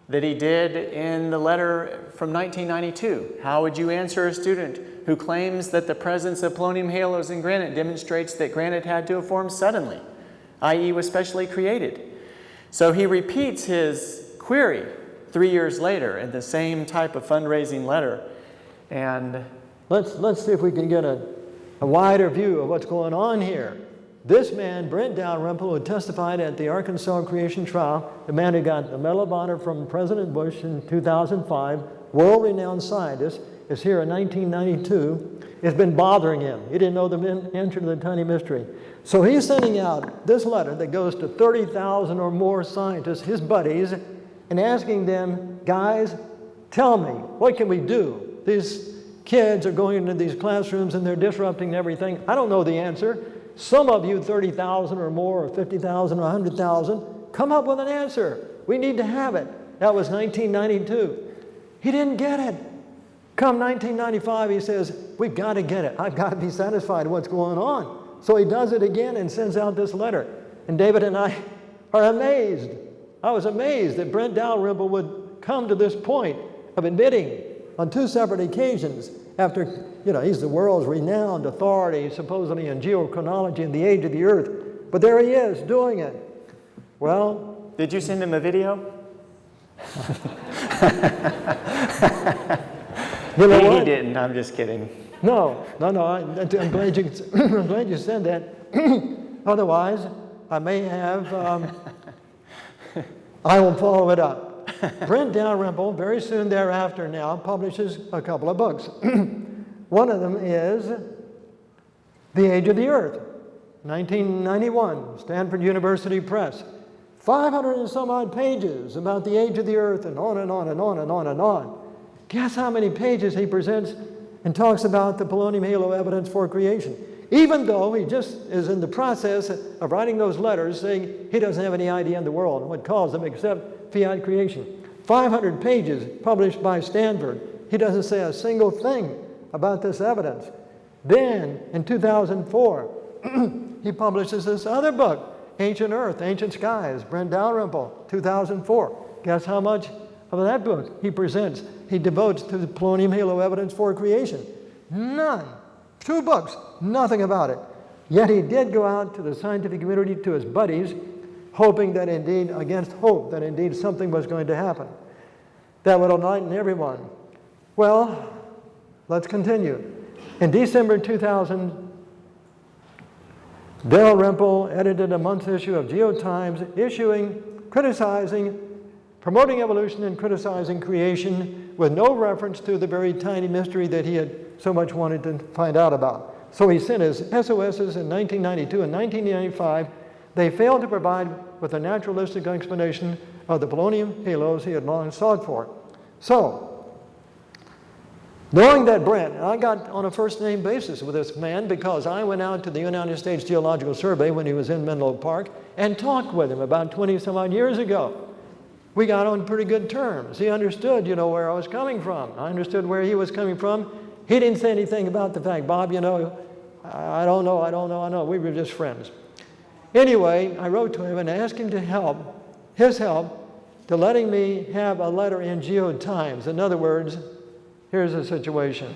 that he did in the letter from 1992. How would you answer a student who claims that the presence of polonium halos in granite demonstrates that granite had to have formed suddenly, i.e. was specially created? So he repeats his query 3 years later in the same type of fundraising letter. And let's see if we can get a wider view of what's going on here. This man, Brent Dalrymple, who testified at the Arkansas creation trial, the man who got the Medal of Honor from President Bush in 2005, world-renowned scientist, is here in 1992. It's been bothering him. He didn't know the answer to the tiny mystery. So he's sending out this letter that goes to 30,000 or more scientists, his buddies, and asking them, guys, tell me, what can we do? These kids are going into these classrooms and they're disrupting everything. I don't know the answer. Some of you, 30,000 or more, or 50,000 or 100,000, come up with an answer. We need to have it. That was 1992. He didn't get it. Come 1995, he says, we've got to get it. I've got to be satisfied with what's going on. So he does it again and sends out this letter. And David and I are amazed. I was amazed that Brent Dalrymple would come to this point of admitting on 2 separate occasions after, you know, he's the world's renowned authority supposedly in geochronology and the age of the earth. But there he is doing it. Well, did you send him a video? You know what? He didn't. I'm just kidding. No. I'm glad you I'm glad you said that. Otherwise, I may have. I will follow it up. Brent Dalrymple, very soon thereafter now, publishes a couple of books. One of them is The Age of the Earth, 1991, Stanford University Press. 500 and some odd pages about the age of the earth and on and on and on and on and on. Guess how many pages he presents and talks about the polonium halo evidence for creation, even though he just is in the process of writing those letters saying he doesn't have any idea in the world what caused them except fiat creation. 500 pages published by Stanford. He doesn't say a single thing about this evidence. Then, in 2004, he publishes this other book, Ancient Earth, Ancient Skies, Brent Dalrymple, 2004. Guess how much of that book he presents, he devotes to the polonium halo evidence for creation? None. 2 books, nothing about it. Yet he did go out to the scientific community, to his buddies, hoping that indeed, against hope, that indeed something was going to happen that would enlighten everyone. Well, let's continue. In December 2000, Dalrymple edited a month's issue of GeoTimes, promoting evolution and criticizing creation with no reference to the very tiny mystery that he had so much wanted to find out about. So he sent his SOSs in 1992 and 1995. They failed to provide with a naturalistic explanation of the polonium halos he had long sought for. So, knowing that Brent, I got on a first-name basis with this man because I went out to the United States Geological Survey when he was in Menlo Park and talked with him about 20-some-odd years ago. We got on pretty good terms. He understood, you know, where I was coming from. I understood where he was coming from. He didn't say anything about the fact, Bob, you know, I don't know. We were just friends. Anyway, I wrote to him and asked him to his help, to letting me have a letter in GeoTimes. In other words, here's the situation.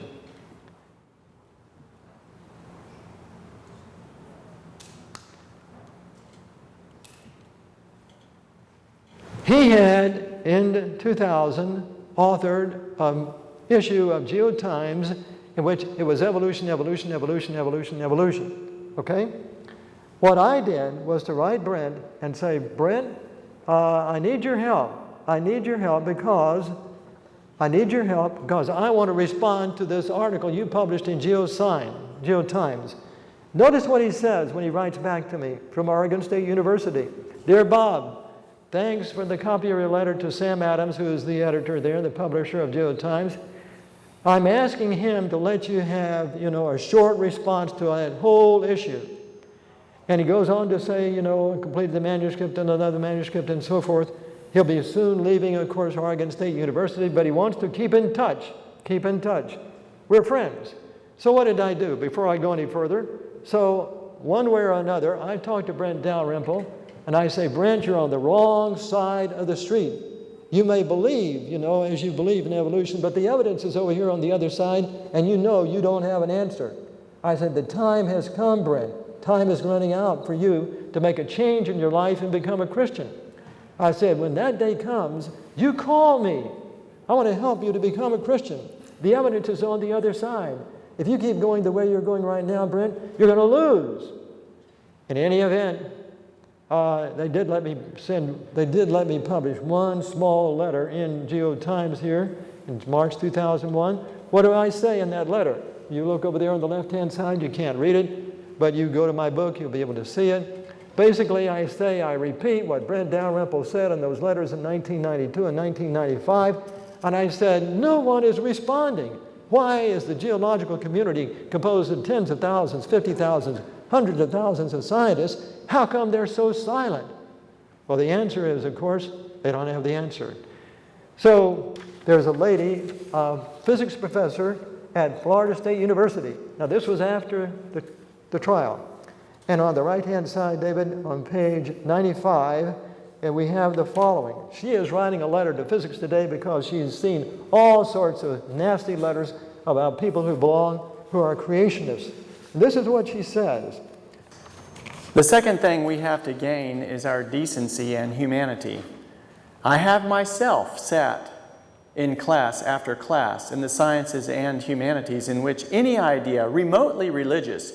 He had, in 2000, authored an issue of GeoTimes in which it was evolution, evolution, evolution, evolution, evolution. Okay? What I did was to write Brent and say, Brent, I need your help. I need your help because I want to respond to this article you published in GeoTimes. Notice what he says when he writes back to me from Oregon State University. Dear Bob, thanks for the copy of your letter to Sam Adams, who is the editor there, the publisher of Geo-Times. I'm asking him to let you have, a short response to that whole issue. And he goes on to say, completed the manuscript and another manuscript and so forth. He'll be soon leaving, of course, Oregon State University, but he wants to keep in touch. Keep in touch. We're friends. So what did I do before I go any further? So one way or another, I talked to Brent Dalrymple, and I say, Brent, you're on the wrong side of the street. You may believe, as you believe in evolution, but the evidence is over here on the other side, and you don't have an answer. I said, the time has come, Brent. Time is running out for you to make a change in your life and become a Christian. I said, when that day comes, you call me. I want to help you to become a Christian. The evidence is on the other side. If you keep going the way you're going right now, Brent, you're going to lose. In any event, they did let me publish one small letter in Geo-Times here in March 2001. What do I say in that letter? You look over there on the left-hand side, you can't read it, but you go to my book, you'll be able to see it. Basically, I repeat what Brent Dalrymple said in those letters in 1992 and 1995, and I said, no one is responding. Why is the geological community composed of tens of thousands, 50,000, hundreds of thousands of scientists? How come they're so silent? Well, the answer is, of course, they don't have the answer. So there's a lady, a physics professor at Florida State University. Now, this was after the trial. And on the right-hand side, David, on page 95, and we have the following. She is writing a letter to Physics Today because she's seen all sorts of nasty letters about people who are creationists. This is what she says. The second thing we have to gain is our decency and humanity. I have myself sat in class after class in the sciences and humanities in which any idea remotely religious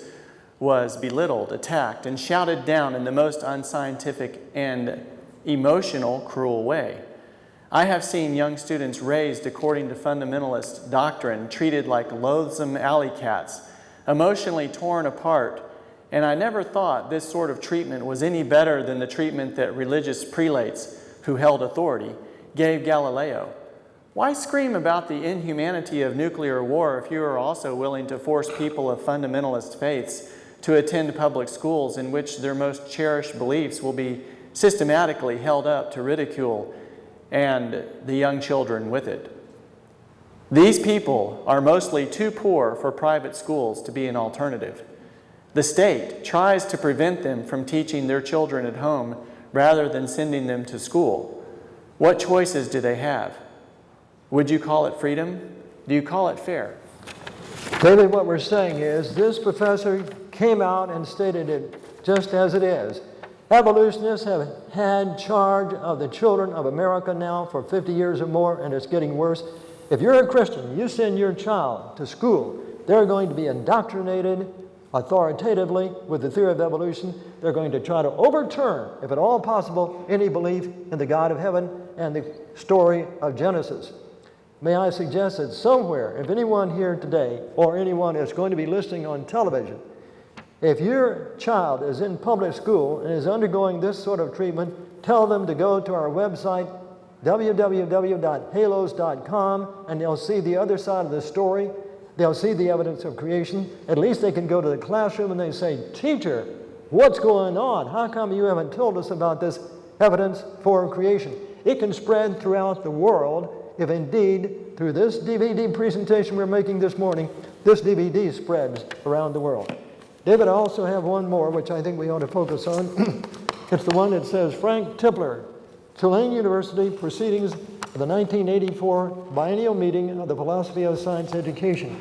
was belittled, attacked, and shouted down in the most unscientific and emotional, cruel way. I have seen young students raised according to fundamentalist doctrine, treated like loathsome alley cats, emotionally torn apart, and I never thought this sort of treatment was any better than the treatment that religious prelates who held authority gave Galileo. Why scream about the inhumanity of nuclear war if you are also willing to force people of fundamentalist faiths to attend public schools in which their most cherished beliefs will be systematically held up to ridicule and the young children with it? These people are mostly too poor for private schools to be an alternative. The state tries to prevent them from teaching their children at home rather than sending them to school. What choices do they have? Would you call it freedom? Do you call it fair? David, what we're saying is this professor came out and stated it just as it is. Evolutionists have had charge of the children of America now for 50 years or more, and it's getting worse. If you're a Christian, you send your child to school, they're going to be indoctrinated authoritatively with the theory of evolution. They're going to try to overturn, if at all possible, any belief in the God of heaven and the story of Genesis. May I suggest that somewhere, if anyone here today or anyone is going to be listening on television, if your child is in public school and is undergoing this sort of treatment, tell them to go to our website, www.halos.com, and they'll see the other side of the story. They'll see the evidence of creation. At least they can go to the classroom and they say, teacher, what's going on? How come you haven't told us about this evidence for creation? It can spread throughout the world if indeed, through this DVD presentation we're making this morning, this DVD spreads around the world. David, I also have one more, which I think we ought to focus on. It's the one that says, Frank Tipler, Tulane University, Proceedings of the 1984 Biennial Meeting of the Philosophy of Science Education.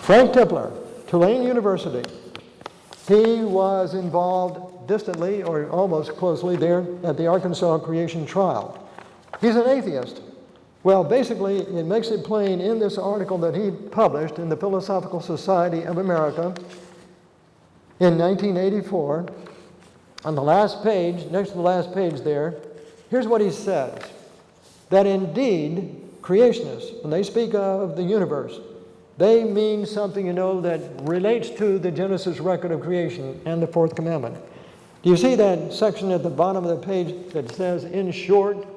Frank Tipler, Tulane University. He was involved distantly, or almost closely there, at the Arkansas creation trial. He's an atheist. Well, basically, it makes it plain in this article that he published in the Philosophical Society of America in 1984. On the last page, next to the last page there, here's what he says. That indeed, creationists, when they speak of the universe, They mean something, that relates to the Genesis record of creation and the fourth commandment. Do you see that section at the bottom of the page that says, in short,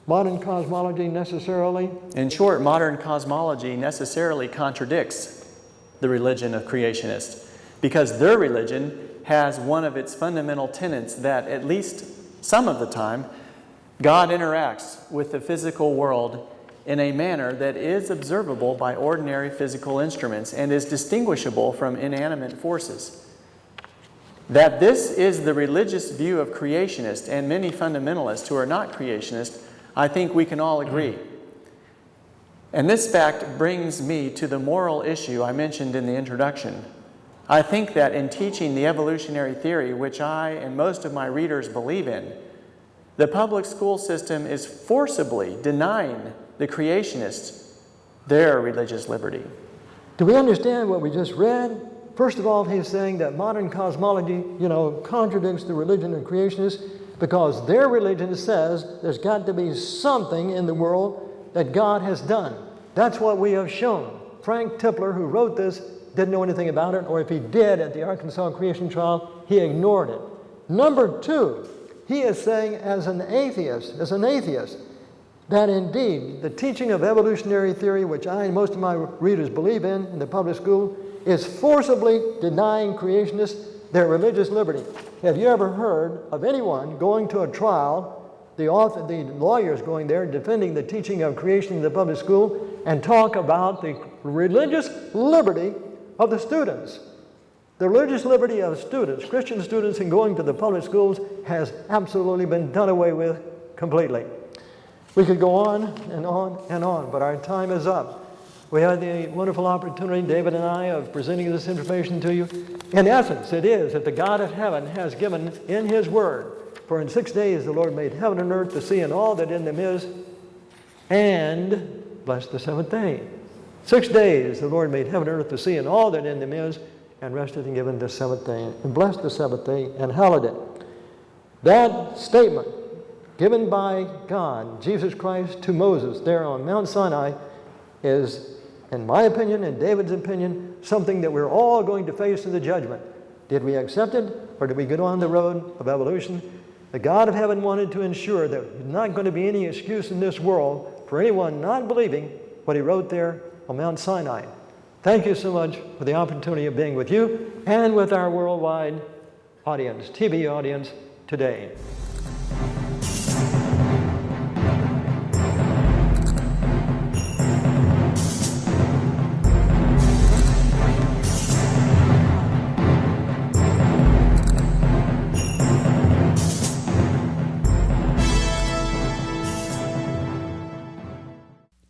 modern cosmology necessarily? In short, modern cosmology necessarily contradicts the religion of creationists, because their religion has one of its fundamental tenets that, at least some of the time, God interacts with the physical world in a manner that is observable by ordinary physical instruments and is distinguishable from inanimate forces. That this is the religious view of creationists and many fundamentalists who are not creationists, I think we can all agree. And this fact brings me to the moral issue I mentioned in the introduction. I think that in teaching the evolutionary theory, which I and most of my readers believe in, the public school system is forcibly denying the creationists their religious liberty. Do we understand what we just read? First of all, he's saying that modern cosmology, contradicts the religion of creationists because their religion says there's got to be something in the world that God has done. That's what we have shown. Frank Tipler, who wrote this, didn't know anything about it, or if he did at the Arkansas creation trial, he ignored it. Number two, he is saying as an atheist, that indeed the teaching of evolutionary theory, which I and most of my readers believe in the public school, is forcibly denying creationists their religious liberty. Have you ever heard of anyone going to a trial, the lawyers going there defending the teaching of creation in the public school, and talk about the religious liberty of the students? The religious liberty of students, Christian students, in going to the public schools has absolutely been done away with completely. We could go on and on and on, but our time is up. We had the wonderful opportunity, David and I, of presenting this information to you. In essence, it is that the God of heaven has given in His Word, for in 6 days the Lord made heaven and earth, the sea and all that in them is, and blessed the seventh day. 6 days the Lord made heaven and earth, the sea and all that in them is, and rested and given the seventh day, and blessed the seventh day, and hallowed it. That statement given by God, Jesus Christ, to Moses there on Mount Sinai is, in my opinion and David's opinion, something that we're all going to face in the judgment. Did we accept it, or did we go on the road of evolution? The God of heaven wanted to ensure that there's not going to be any excuse in this world for anyone not believing what He wrote there on Mount Sinai. Thank you so much for the opportunity of being with you and with our worldwide audience, TV audience today.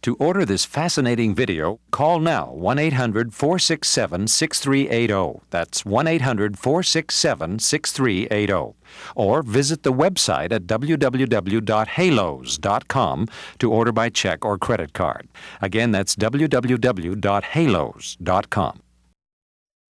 To order this fascinating video, call now 1-800-467-6380. That's 1-800-467-6380. Or visit the website at www.halos.com to order by check or credit card. Again, that's www.halos.com.